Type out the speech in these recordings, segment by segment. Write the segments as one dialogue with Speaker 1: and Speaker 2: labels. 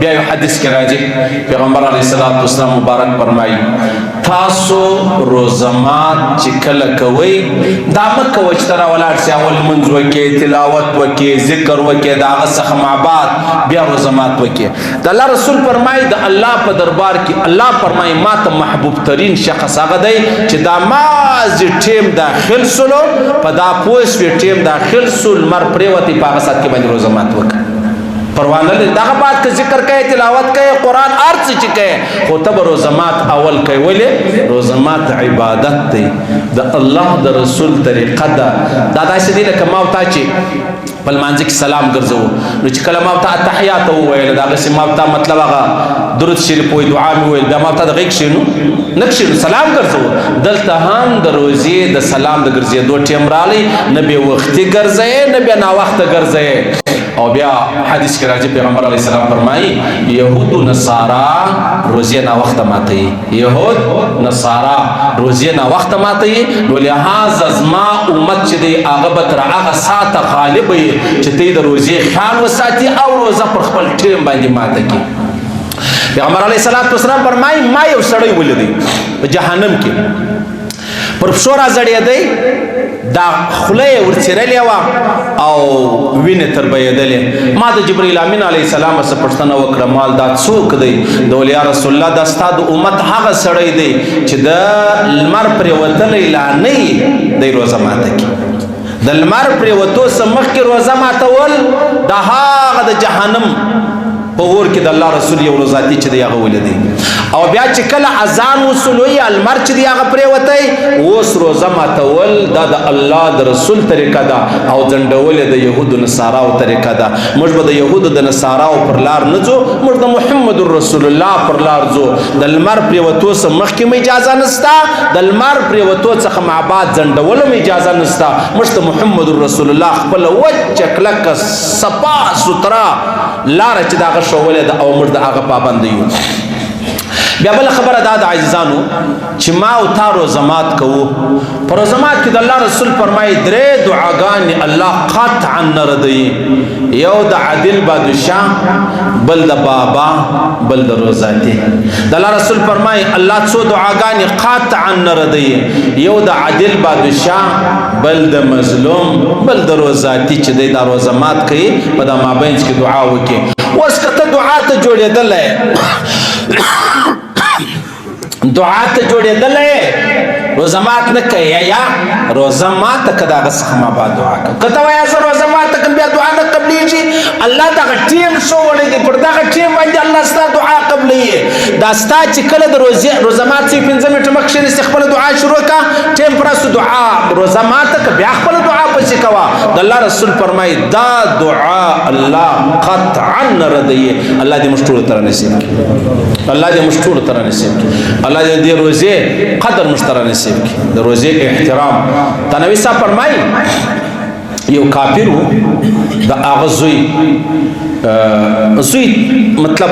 Speaker 1: بیا یو حدیث کې راځي پیغمبر علیه الصلاۃ والسلام مبارک فرمایي تاسو روزه مات چې کله کوئ دا مه کوئ چې ته راولاړ سې اول لمونځ وکړې تلاوت وکړې ذکر وکړې د هغه څخه مع بعد بیا روزه مات وکړې د الله رسول فرمایي د الله په دربار کې الله فرمایي ما ته محبوب ترین شخص هغه دی چې دا مازې ټیم داخل سلو په دا پوه شوې ټیم داخل سو لمر پرېوتې په هغه ساعت کې باندې روزه مات وکړه پروا نه لري دغه بعد که ذکر کوي تلاوت کوي قرآن هر څه چې کوي خو ته به روزه مات اول کوي ولې روزه مات عبادت دی د الله د رسول طریقه ده دا داسې دی لکه ما او تا چې په لمانځه کې سلام ګرځوو نو چې کله ما او تا اتحیات وویل د هغسې ما او تا مطلب هغه درود شریف وایي دعا مې وویل بیا ما او تا دغه کښېنو نه کښېنو سلام ګرځوو دلته هم د روزې د سلام د ګرځېدو ټیم رالی نه بې وختي ګرځئ نه بیا ناوخته ګرځئ او بیا حدیث کې راځي پیغمبر علیه السلام فرمایي یهود و نصارا روزې ناوخته ماتوي یهود نصارا روزې ناوخته ماتوي نو لحاظ زما امت چې دی هغه به تر هغه ساعته غالب وي چې ته د روزې خیال وساتي او روزه پر خپل ټیم باندې ماته کړي پیغمبر علیه السلام فرمایي ما یو سړی ولیدی په جهنم کې پر پښو راځړېدی دا خوله یې ورڅېرلې وه او وینې تربیېدلې ما د جبریل امین علیه السلام څخه پوښتنه وکړه مال دا څوک دی د ویل یا رسول الله دا ستا د امت هغه سړی دی چې د لمر پرېوتلی لا نه یي دی روزه ماته کړي د لمر پرېوتو څخه مخکې روزه ماتول د هغه د جهنم په اور کې د الله رسول یو ذاتي چې دی هغه ولیدی او بیا چې کله اذان وسلوي المر چې دی هغه پرېوتی اوس روزه ماتول دا د الله د رسول طریقه ده او ځنډول د یهودو نصاراو طریقه ده موږ به د یهودو د نصاراو پر لار نه ځو موږ د محمد رسول الله پر لار ځو د لمر پرېوتو څخه مخکې م اجازه نشته د لمر پرېوتو څخه مع بعد ځنډولو م اجازه نشته موږ ته محمد رسول الله خپله وچه کلکه صفا سوتره لاره چې د هغه ښوولې ده او موږ د هغه پابند یو بیا بله خبره دا د عزیزانو چې ما او تا روزه مات کوو په روزه مات کې د الله رسول فرمایي درې دعاګانې الله قطعا نه ردوي یو د عادل بادشاه بل د بابا بل د روزاتي د الله رسول فرمایي الله څو دعاګانې قطعا نه ردوي یو د عادل بادشاه بل د مظلوم بل د روزاتي چې دی دا روزه مات کوي په دا مابینځ کې دعا وکړي اوس که ته دعا ته جوړېدلی دعا ته جوړېدلی روزه مات نه کوي یا روزه ماته که د هغه څخه ما بعد دعا کوم که ته وایې زه روزه ماته کوم بیا دعا نه قبلېږي الله دغه ټیم ښوولی دی پر دغه ټیم باندې الله ستا دعا قبلوي دا ستا چې کله د روزه مات شوي 5 منټه مخکې کښېنستې خپله دعا شروع کړه ټیم پرستو دعا روزه ماته که بیا خپله دعا پسې کوه د الله رسول فرمایي دا دعا الله قطعا نه ردوي الله دې موږ ټولو ته رانصیب کړي الله دې موږ ټولو ته رانصیب کړي الله دې دې روزې قدر موږ ته رانصیب کړي د روزې احترام تنوي صاحب فرمایي یو کافر و د هغه زوی مطلب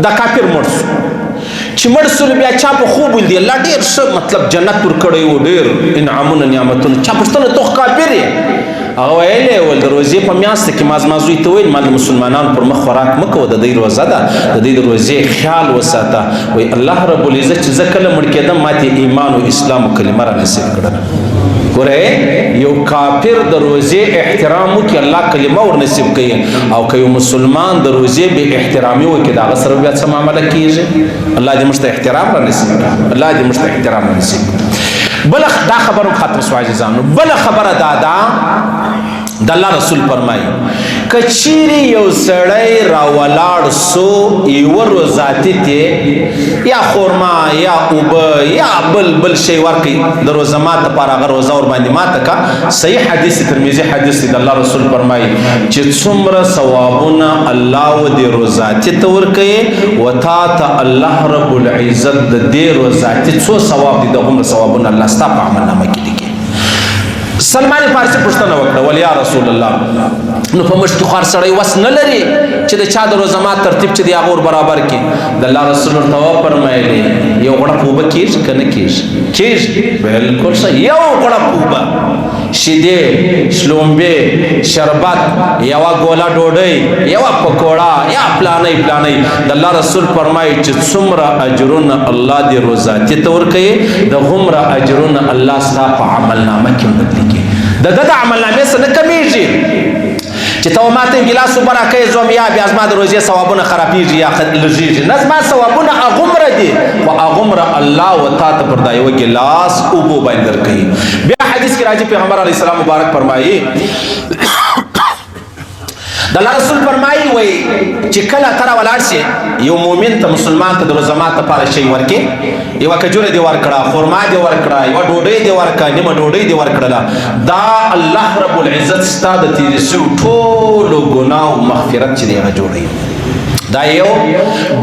Speaker 1: دا کافر مړ شو چې مړ سو بیا چا په خوب ولیدي الله ډېر ښه مطلب جنت ورکړی و ډېر انعامونه نعمتونه چا پوښتنه ته خو کافر یې هغه ویلی ول د روزې په میاشته کې ما زما زوی ته ویل ما د مسلمانانو پر مخ خوراک مه کوه د دوی روزه ده د دوی د روزې خیال وساته وایي الله رب العزت چې زه کله مړ کېدم ما ته ایمان و اسلام و کلمه را نصیب کړله ګوره یو کافر د روزې احترام وکړي الله کلمه ور نصیب کوي او که یو مسلمان د روزې بې احترامي وکړي د هغه سره بیا څه معامله کېږي الله دې موږ ته احترام را نصیب کړي الله دې موږ ته احترام را نصیب کړي بله دا خبره هم ختم شوه عزیزانو بله خبره دا ده د الله رسول فرمایي که چیرې یو سړی راولاړ سو یوه روزاتي ته یا خورما یا اوبه یا بل شی ورکړي د روزه مات دپاره هغه روزه ورباندې ماته که صحیح حدیث ترمذي حدیث دی د الله رسول فرمایي چې څومره ثوابونه الله و دې روزاتي ته ورکوي و تا ته الله رب العزت د دې روزاتي څو ثواب دي د هغومره ثوابونه الله ستا په عملنامه کې لیکي سلمان فارسی پوښتنه وکړه ول یا رسول الله نو په مشتخوار سړی وس نه لري چې د چا د روزه مات ترتیب چې دی هغه برابر کړي د الله رسول ورته فرمایلی یو غړپ اوبه کېږي که نه کېږي بالکل صحیح یو غړپ اوبه شیدې شلومبې شربت یوه ګوله ډوډۍ یوه پکوړه یا پلانی د الله رسول فرمایي چې څومره اجرونه الله دې روزاتي ته ورکوي د هومره اجرونه الله ستا په عملنامه کې بدلي کوي د ده د عملنامې څه نه کمیږي چې ته ما ته ګیلاس اوبه راکوې زوم یا بیا زما د روژې ثوابونه خرابېږي یا لږېږي نه زما ثوابونه هغومره دي خو هغومره الله و تا ته پر دا یوه ګیلاس اوبو باندې درکوي بیا حدیث کې راځي پیغمبر علیه السلام مبارک فرمایي د الله رسول فرمایي وایي چې کله ته راولاړ شې یو مؤمن ته مسلمان ته د روژه مات لپاره شی ورکې یوه کجوره دې ورکړه خرما دې ورکړه یوه ډوډۍ دې ورکړه نیمه ډوډۍ دې ورکړله دا الله رب العزت ستا د تېرې شوي ټولو ګناهو مغفرت چې دی هغه جوړوي دا یو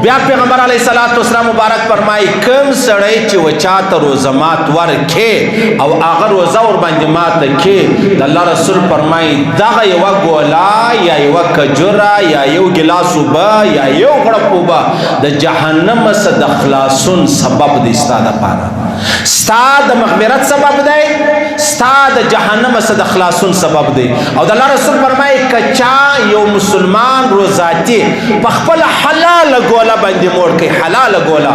Speaker 1: بیا پیغمبر علیه السلام مبارک فرمایي کوم سړی چې وچا ته روزه مات ورکې او هغه روزه ورباندې ماته کې د الله رسول فرمایي دغه یوه ګوله یا یوه کجوره یا یو ګیلاس اوبه یا یو غړپ اوبه د جهنم څخه د خلاصون سبب دی ستا دپاره ستا د مغفرت سبب دی ستا د جهنم څخه د خلاصون سبب دی او د الله رسول فرمایي که چا یو مسلمان روزاتي په خپل حلال ګوله باندې موړ کوي حلال ګوله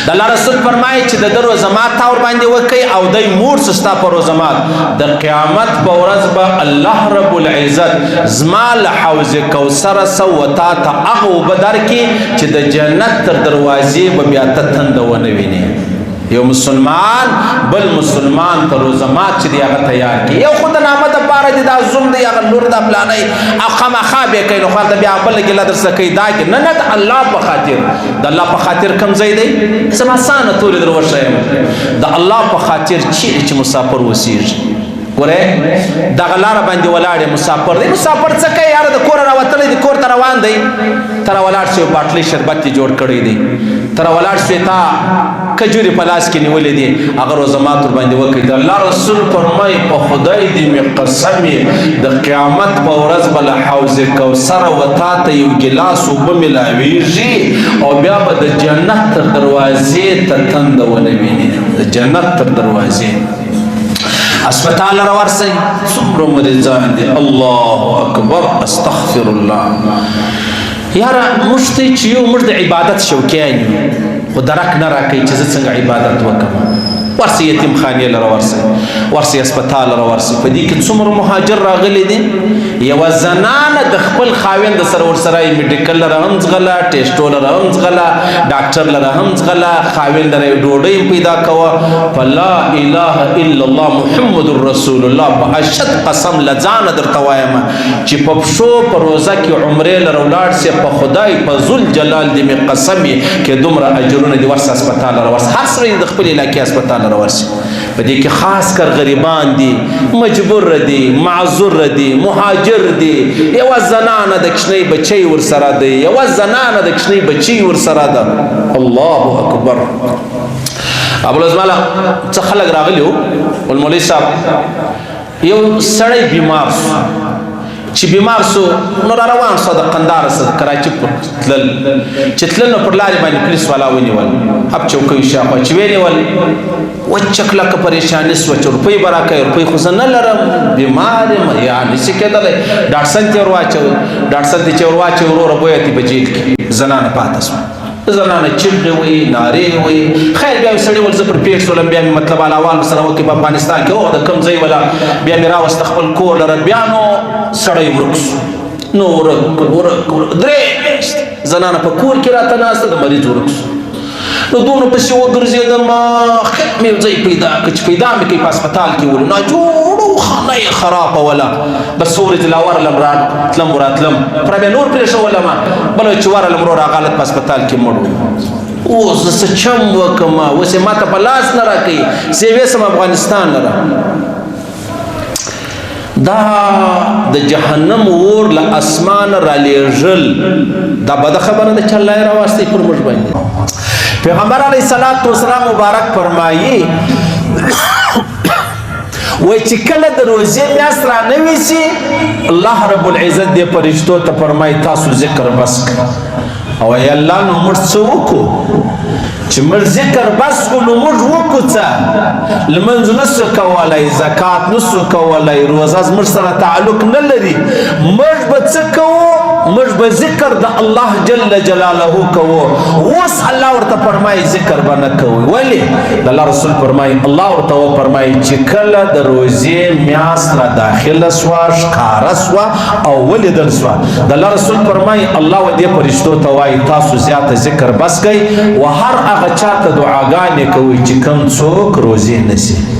Speaker 1: د الله رسول فرمایي چې د ده روزه مات تا ورباندې وکوي او دی موړ سو ستا په روزه مات د قیامت په ورځ به الله رب العزت زما له حوض کوثره څه و تا ته هغه اوبه درکړي چې د جنت تر دروازې به بیا ته تنده ونه وینې یو مسلمان بل مسلمان ته روزه مات چې دی هغه تیار کړي یو خو د نامه دپاره دی دا زوم دی هغه لور دا پلانی او خامخا به یې کوي نو خلته بیا بله ګیله درسره کوي دا کې نه د الله په خاطر د الله په خاطر کوم ځای دی زما اسانه تورې در وښیم د الله په خاطر چیرې چې مسافر اوسېږي ګورې دغه لاره باندې ولاړ مسافر دی مسافر څه کوي یاره د کوره راوتلی دی کور ته روان دی ته راولاړ شوې باټلۍ شربت یې جوړ کړی دی ته راولاړ شوې تا کجورې په لاس کې نیولې دي هغه روزه مات ورباندې وکړي د الله رسول فرمایي په خدای دې مې قسم د قیامت په ورځ به له حوض کوثره و تا ته یو ګیلاس اوبه میلاویږي او بیا به د جنت تر دروازې ته تنده ونه وینې د جنت تر دروازې اسپتال را ورسئ څومره مریضان دي الله اکبر استغفر الله یاره موږ ته چې یو موږ د عبادت شوقیان یو خو درک نه راکوي چې زه څنګه عبادت وکړم ورسئ یتیم خانې لره ورسئ اسپتال را ورسئ په دې کې څومره مهاجر راغلي دي یوه زنانه د خپل خاوند سره ورسره میډیکل لره هم ځغله ټیسټو لره هم ځغله ډاکټر لره هم ځغله خاوند لره یې ډوډۍ هم پیدا کوه په لا اله الا الله محمد رسول الله په اشد قسم له ځانه درته وایم چې په پښو په روزه کې عمرې لره ولاړ سې په خدای په ذوالجلال دې مې قسم یې کې دومره اجرونه دي ورسه اسپتال لره ورسه هر سړی د خپل علاقې اسپتال لره ورسي په دې کې خاص کر غریبان دي مجبور دي معذور دي مهاجر دي یوه زنانه د کشنۍ بچی ورسره دی یوه زنانه د کشنۍ بچی ورسره ده الله اکبر ابوالعزماله څه خلک راغلي وو ولمولوي صاحب یو سړی بیمار شو چې بیمار سو نو را روان سو د قندهار څخه کراچي تلل چې تلل نو پر لارې باندې پولیس والا ونیول اب چوکۍ شاخوا چې ونیول وچه کلکه پریشاني سوه چې روپۍ به راکوي روپۍ خو زه نه لرم بیمار یم یا نشي کېدلی ډاکټر صاحب ته یې ورواچوي ډاکټر صاحب ته چې ورواچوي وروره بویه تی په جیل کې زنانه پاته سوه زنانه چغې وایي نارې وایي خیر بیا سړي ول زه پر پیټ شولم بیا مې مطلب الاوال سره وکړي په افغانستان کې او د کوم ځای ولا بیا مې راوسته خپل کور لره بیا نو سړی ورک شو نو ورک درې زنانه په کور کې راته ناسته د مریض ورک شو نو دونه پسې وګرځېدم مې یو ځای پیدا کړ چې پیدا مې کوي په اسپتال کې ولو ناجوړو خانه یې خرابه وله بس څو ورځې لا ورلم راتلم وراتلم پره بیا نور پرېښولم بله چې ورلم ورور هغه حالت په اسپتال کې مړ و اوس زه څه چم وکړم اوس یې ماته په لاس نه راکوي زه یې ویسم افغانستان لره دا د جهنم اور له اسمانه رالیږل دا بده خبره ده چې الله یې راوستی پر موږ باندې پیغمبر علیه السلام مبارک فرمایي وای چې کله د روزې میاشت را نوي سي الله رب العزت دې فرشتو ته فرمایي تاسو ذکر بس کړئ. او ای الله نو موږ څه وکړو چې موږ ذکر بس کړو نو موږ وکړو څه؟ لمونځ نسو کولی، زکات نسو کولی، روزه زموږ سره تعلق نه لري. موږ به څه کوو؟ موږ به ذکر د الله جل جلاله کوو. اوس الله ورته فرمایي ذکر به نه کوئ. ولې؟ د الله رسول فرمایي الله ورته وفرمایي چې کله د روزې میاشت را داخله سوه، ښکاره سوه او ولیدل سوه، د الله رسول فرمایي الله و دې فرشتو ته وایي تاسو زیاته ذکر بس کوئ او هر هغه چاته دعاګانې کوئ چې کوم څوک روزې نیسي.